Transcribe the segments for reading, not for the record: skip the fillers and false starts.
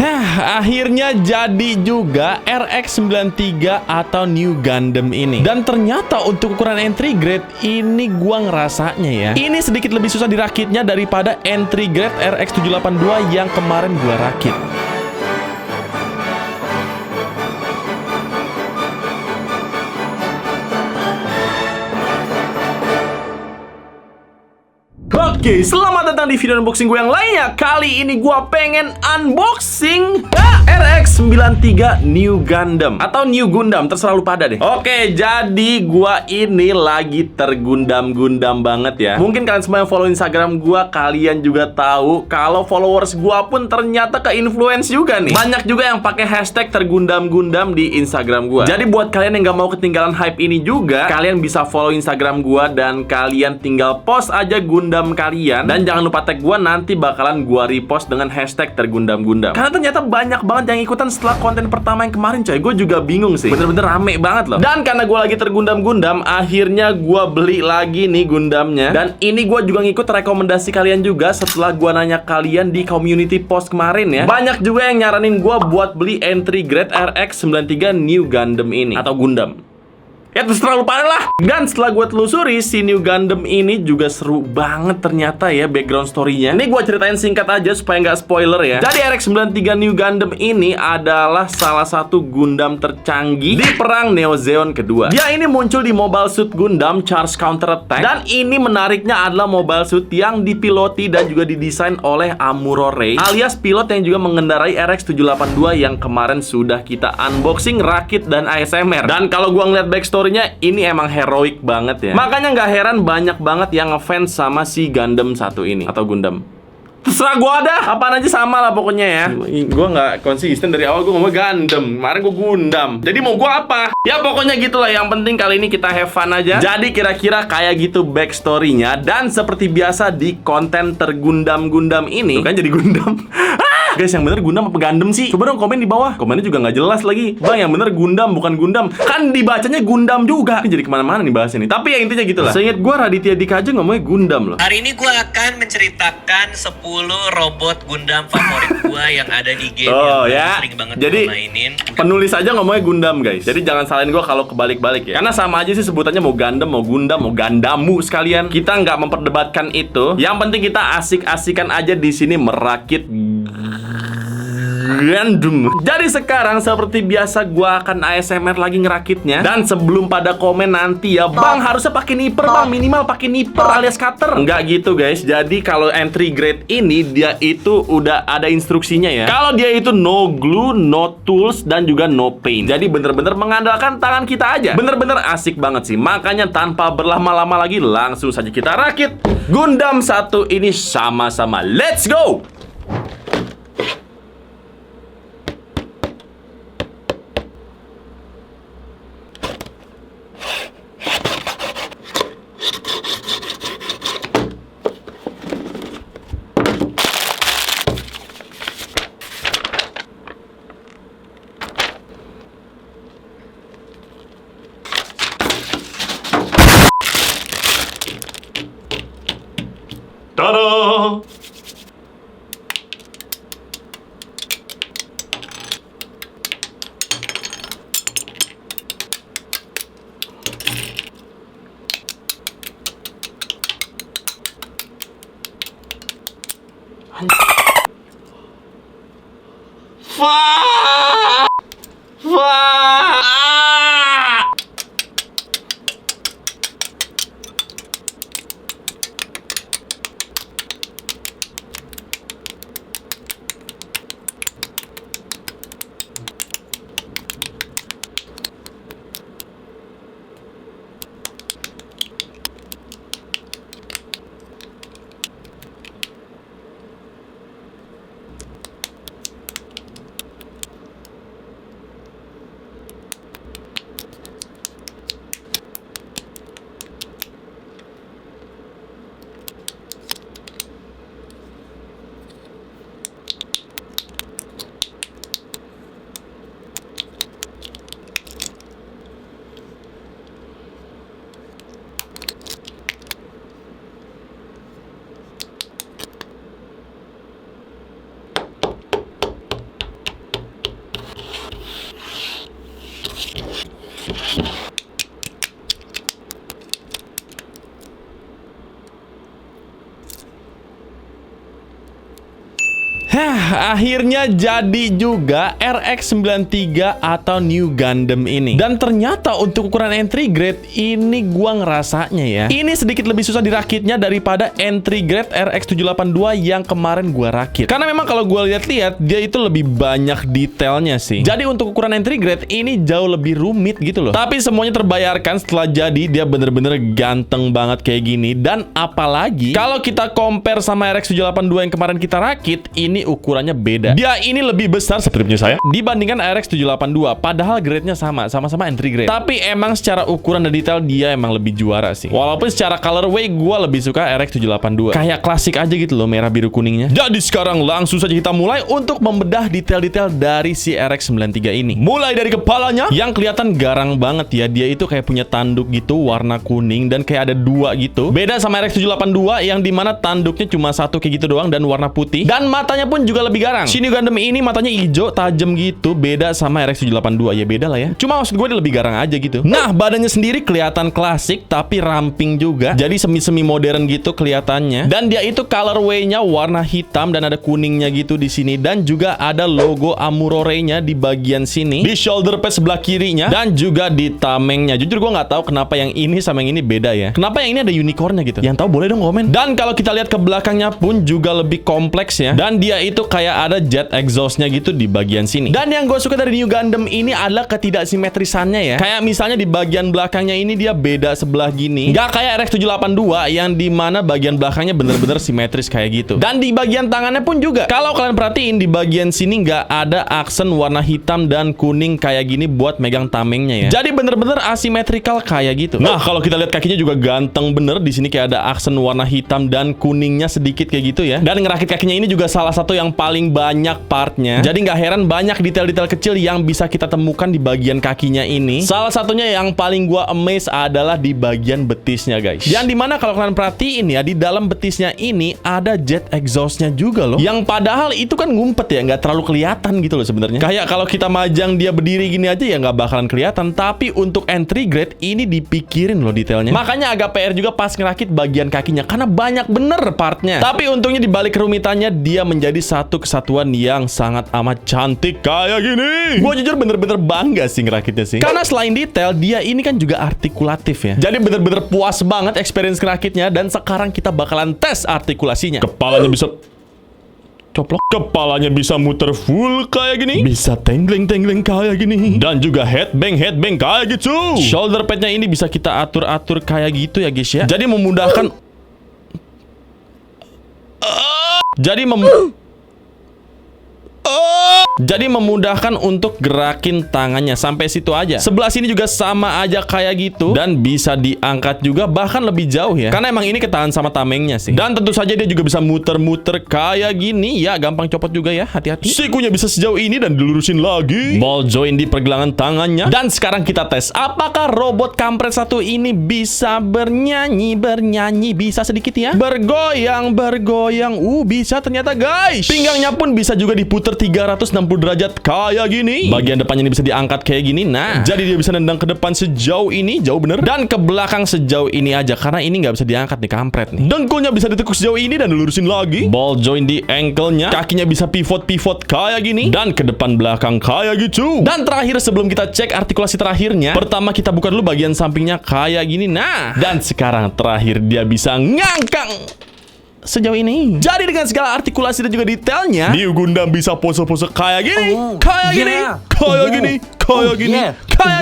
Akhirnya jadi juga RX-93 atau New Gundam ini. Dan ternyata untuk ukuran entry grade ini gua ngerasanya ya, ini sedikit lebih susah dirakitnya daripada entry grade RX-782 yang kemarin gua rakit. Oke, selamat datang di video unboxing gue yang lainnya. Kali ini gue pengen unboxing RX-93 New Gundam atau New Gundam, terserah lu pada deh. Oke, jadi gue ini lagi tergundam-gundam banget ya. Mungkin kalian semua yang follow Instagram gue, kalian juga tahu kalau followers gue pun ternyata ke-influence juga nih. Banyak juga yang pakai hashtag tergundam-gundam di Instagram gue. Jadi buat kalian yang gak mau ketinggalan hype ini juga, kalian bisa follow Instagram gue dan kalian tinggal post aja Gundam kalian, dan jangan lupa tag gue, nanti bakalan gue repost dengan hashtag tergundam-gundam. Karena ternyata banyak banget yang ikutan setelah konten pertama yang kemarin, coy. Gue juga bingung sih, bener-bener rame banget loh. Dan karena gue lagi tergundam-gundam, akhirnya gue beli lagi nih Gundamnya. Dan ini gue juga ngikut rekomendasi kalian juga setelah gue nanya kalian di community post kemarin ya. Banyak juga yang nyaranin gue buat beli entry grade RX-93 New Gundam ini atau Gundam. Ya terserah lu pada lah. Dan setelah gue telusuri, si New Gundam ini juga seru banget ternyata ya background story-nya. Ini gue ceritain singkat aja supaya nggak spoiler ya. Jadi RX-93 New Gundam ini adalah salah satu Gundam tercanggih di perang Neo Zeon kedua. Dia ini muncul di Mobile Suit Gundam Charge Counter Attack. Dan ini menariknya adalah Mobile Suit yang dipiloti dan juga didesain oleh Amuro Ray, alias pilot yang juga mengendarai RX-782 yang kemarin sudah kita unboxing, rakit, dan ASMR. Dan kalau gue ngeliat backstory, ini emang heroik banget ya. Makanya nggak heran banyak banget yang ngefans sama si Gundam satu ini atau Gundam. Terserah gue ada, apaan aja sama lah pokoknya ya. Gue nggak konsisten dari awal, gue ngomong Gundam, kemarin gue Gundam. Jadi mau gue apa? Ya pokoknya gitulah, yang penting kali ini kita have fun aja. Jadi kira-kira kayak gitu backstory-nya. Dan seperti biasa di konten tergundam-gundam ini, tuh kan jadi Gundam. Guys, yang bener Gundam apa Gundam sih? Coba dong komen di bawah. Komennya juga nggak jelas lagi. Bang, yang bener Gundam bukan Gundam. Kan dibacanya Gundam juga. Ini jadi kemana-mana nih bahas ini. Tapi ya intinya gitu lah. Seinget gue Raditya Dika aja ngomongnya Gundam loh. Hari ini gue akan menceritakan 10 robot Gundam favorit gue yang ada di game yang ya. sering banget Jadi gue mainin. penulis aja ngomongnya Gundam guys. Jadi jangan salahin gue kalau kebalik-balik ya. Karena sama aja sih sebutannya, mau Gundam, mau Gundam, mau Gandamu sekalian. Kita nggak memperdebatkan itu. Yang penting kita asik-asikan aja di sini merakit Gundam. Jadi sekarang seperti biasa gua akan ASMR lagi ngerakitnya. Dan sebelum pada komen nanti ya, Bang harusnya pakai niper Bang, minimal pakai niper alias cutter. Enggak gitu guys. Jadi kalau entry grade ini dia itu udah ada instruksinya ya. Kalau dia itu no glue, no tools, dan juga no paint. Jadi bener-bener mengandalkan tangan kita aja. Bener-bener asik banget sih. Makanya tanpa berlama-lama lagi, langsung saja kita rakit Gundam satu ini sama-sama. Let's go! Tada! Wah! Wah! Nah, akhirnya jadi juga RX-93 atau New Gundam ini. Dan ternyata untuk ukuran entry grade ini gua ngerasanya ya, ini sedikit lebih susah dirakitnya daripada entry grade RX-782 yang kemarin gua rakit. Karena memang kalau gua lihat-lihat dia itu lebih banyak detailnya sih. Jadi untuk ukuran entry grade ini jauh lebih rumit gitu loh. Tapi semuanya terbayarkan setelah jadi. Dia bener-bener ganteng banget kayak gini. Dan apalagi kalau kita compare sama RX-782 yang kemarin kita rakit, ini ukurannya beda. Dia ini lebih besar seperti punya saya dibandingkan RX-782. Padahal grade-nya sama-sama entry grade. Tapi emang secara ukuran dan detail dia emang lebih juara sih. Walaupun secara colorway gue lebih suka RX-782. Kayak klasik aja gitu loh, merah biru kuningnya. Jadi sekarang langsung saja kita mulai untuk membedah detail-detail dari si RX-93 ini. Mulai dari kepalanya yang kelihatan garang banget ya. Dia itu kayak punya tanduk gitu warna kuning dan kayak ada dua gitu. Beda sama RX-782 yang dimana tanduknya cuma satu kayak gitu doang dan warna putih. Dan matanya pun juga lebih garang. Si New Gundam ini matanya hijau tajam gitu. Beda sama RX-782. Ya beda lah ya. Cuma maksud gue dia lebih garang aja gitu. Nah, badannya sendiri kelihatan klasik tapi ramping juga. Jadi semi-semi modern gitu kelihatannya. Dan dia itu colorway-nya warna hitam dan ada kuningnya gitu di sini. Dan juga ada logo Amurore-nya di bagian sini. Di shoulder pad sebelah kirinya dan juga di tamengnya. Jujur gue nggak tahu kenapa yang ini sama yang ini beda ya. Kenapa yang ini ada unicornnya gitu? Yang tahu boleh dong komen. Dan kalau kita lihat ke belakangnya pun juga lebih kompleks ya. Dan dia itu kayak ada jet exhaust-nya gitu di bagian sini. Dan yang gue suka dari New Gundam ini adalah ketidaksimetrisannya ya. Kayak misalnya di bagian belakangnya ini dia beda sebelah gini. Nggak kayak RX-782 yang dimana bagian belakangnya bener-bener simetris kayak gitu. Dan di bagian tangannya pun juga. Kalau kalian perhatiin di bagian sini nggak ada aksen warna hitam dan kuning kayak gini buat megang tamengnya ya. Jadi bener-bener asimetrikal kayak gitu. Nah, kalau kita lihat kakinya juga ganteng bener. Di sini kayak ada aksen warna hitam dan kuningnya sedikit kayak gitu ya. Dan ngerakit kakinya ini juga salah satu yang paling banyak partnya. Jadi nggak heran banyak detail-detail kecil yang bisa kita temukan di bagian kakinya ini. Salah satunya yang paling gua amaze adalah di bagian betisnya guys. Yang dimana kalau kalian perhatiin ya, di dalam betisnya ini ada jet exhaustnya juga loh. Yang padahal itu kan ngumpet ya, nggak terlalu kelihatan gitu loh sebenarnya. Kayak kalau kita majang dia berdiri gini aja ya nggak bakalan kelihatan. Tapi untuk entry grade ini dipikirin loh detailnya. Makanya agak PR juga pas ngerakit bagian kakinya karena banyak bener partnya. Tapi untungnya dibalik kerumitannya dia menjadi satu kesatuan yang sangat amat cantik kayak gini. Gue jujur bener-bener bangga sih ngerakitnya sih. Karena selain detail dia ini kan juga artikulatif ya. Jadi bener-bener puas banget experience ngerakitnya. Dan sekarang kita bakalan tes artikulasinya. Kepalanya bisa coplok, kepalanya bisa muter full kayak gini, bisa tengleng-tengleng kayak gini, dan juga headbang kayak gitu. Shoulder padnya ini bisa kita atur-atur kayak gitu ya guys ya. Jadi memudahkan jadi memudahkan untuk gerakin tangannya. Sampai situ aja. Sebelah sini juga sama aja kayak gitu. Dan bisa diangkat juga bahkan lebih jauh ya. Karena emang ini ketahan sama tamengnya sih. Dan tentu saja dia juga bisa muter-muter kayak gini. Ya gampang copot juga ya, hati-hati. Sikunya bisa sejauh ini dan dilurusin lagi. Ball joint di pergelangan tangannya. Dan sekarang kita tes apakah robot kampret satu ini bisa bernyanyi. Bisa sedikit ya. Bergoyang. Bisa ternyata guys. Pinggangnya pun bisa juga diputer 360 derajat kayak gini. Bagian depannya ini bisa diangkat kayak gini. Nah, jadi dia bisa nendang ke depan sejauh ini, jauh bener. Dan ke belakang sejauh ini aja, karena ini nggak bisa diangkat nih kampret nih. Dengkulnya bisa ditekuk sejauh ini dan dilurusin lagi. Ball joint di ankle-nya. Kakinya bisa pivot kayak gini. Dan ke depan belakang kayak gitu. Dan terakhir sebelum kita cek artikulasi terakhirnya, pertama kita buka dulu bagian sampingnya kayak gini. Nah, dan sekarang terakhir dia bisa ngangkang sejauh ini. Jadi dengan segala artikulasi dan juga detailnya, New Gundam bisa pose-pose kayak gini, kayak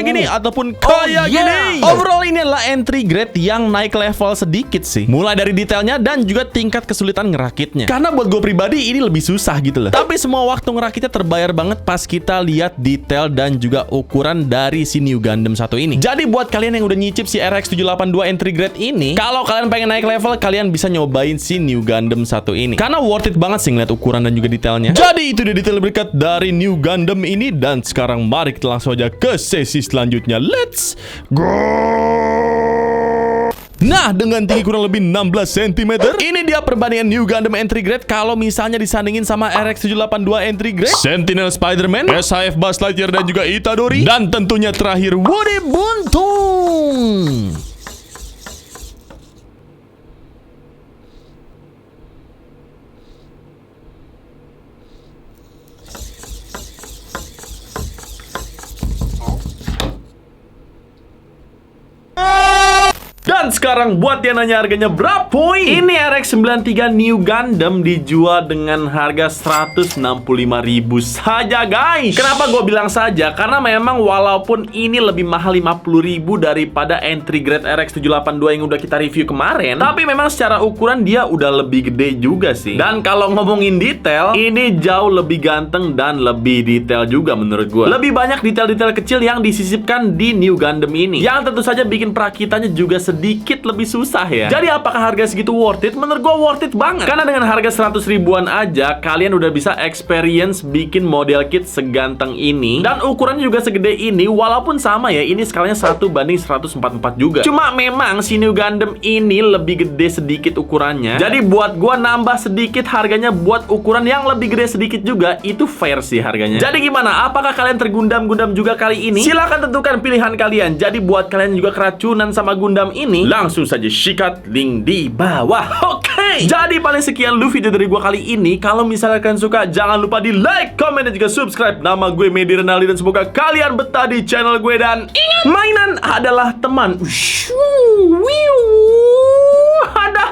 gini, ataupun kayak gini. Overall ini adalah entry grade yang naik level sedikit sih. Mulai dari detailnya dan juga tingkat kesulitan ngerakitnya. Karena buat gue pribadi ini lebih susah gitu loh. Tapi semua waktu ngerakitnya terbayar banget pas kita lihat detail dan juga ukuran dari si New Gundam 1 ini. Jadi buat kalian yang udah nyicip si RX-782 entry grade ini, kalau kalian pengen naik level, kalian bisa nyobain si New Gundam 1 ini. Karena worth it banget sih ngeliat ukuran dan juga detailnya. Jadi itu dia detail berkat dari New Gundam ini. Dan sekarang mari kita langsung aja ke sesi selanjutnya. Let's go. Nah, dengan tinggi kurang lebih 16 cm, ini dia perbandingan New Gundam entry grade kalau misalnya disandingin sama RX-782 entry grade, Sentinel Spider-Man, SHF Buzz Lightyear dan juga Itadori, dan tentunya terakhir Woody Buntung. sekarang buat yang nanya harganya berapa? Ini RX-93 New Gundam dijual dengan harga 165.000 saja, guys. Kenapa gue bilang saja? Karena memang walaupun ini lebih mahal 50.000 daripada entry grade RX-782 yang udah kita review kemarin, tapi memang secara ukuran dia udah lebih gede juga sih. Dan kalau ngomongin detail, ini jauh lebih ganteng dan lebih detail juga menurut gue. Lebih banyak detail-detail kecil yang disisipkan di New Gundam ini, yang tentu saja bikin perakitannya juga sedikit lebih susah ya. Jadi apakah harga segitu worth it? Menurut gue worth it banget. Karena dengan harga 100 ribuan aja, kalian udah bisa experience bikin model kit seganteng ini. Dan ukurannya juga segede ini, walaupun sama ya, ini skalanya 1:144 juga. Cuma memang si New Gundam ini lebih gede sedikit ukurannya. Jadi buat gue nambah sedikit harganya buat ukuran yang lebih gede sedikit juga, itu fair sih harganya. Jadi gimana? Apakah kalian tergundam-gundam juga kali ini? Silahkan tentukan pilihan kalian. Jadi buat kalian juga keracunan sama Gundam ini, langsung saja sikat link di bawah. Oke. Jadi paling sekian dulu video dari gua kali ini. Kalau misalnya kalian suka, jangan lupa di like, comment, dan juga subscribe. Nama gue Medi Renaldi dan semoga kalian betah di channel gue. Dan ingat, mainan adalah teman. Ada.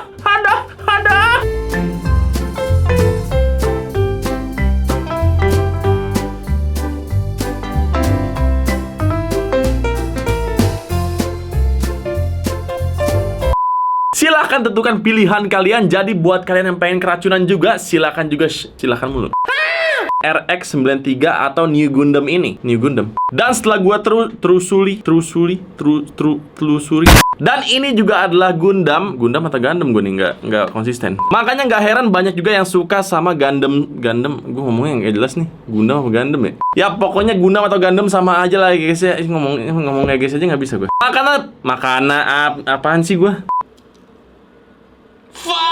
Silahkan tentukan pilihan kalian. Jadi buat kalian yang pengen keracunan juga, silahkan juga, silahkan mulu. RX-93 atau New Gundam ini, New Gundam. Dan setelah gua telusuri. Dan ini juga adalah Gundam atau Gundam, gue nih nggak konsisten. Makanya nggak heran banyak juga yang suka sama Gundam. Gue ngomongnya nggak jelas nih, Gundam apa Gundam ya? Ya pokoknya Gundam atau Gundam sama aja lah guys ya. Ngomongnya guys aja nggak bisa gue. Makanya apaan sih gue?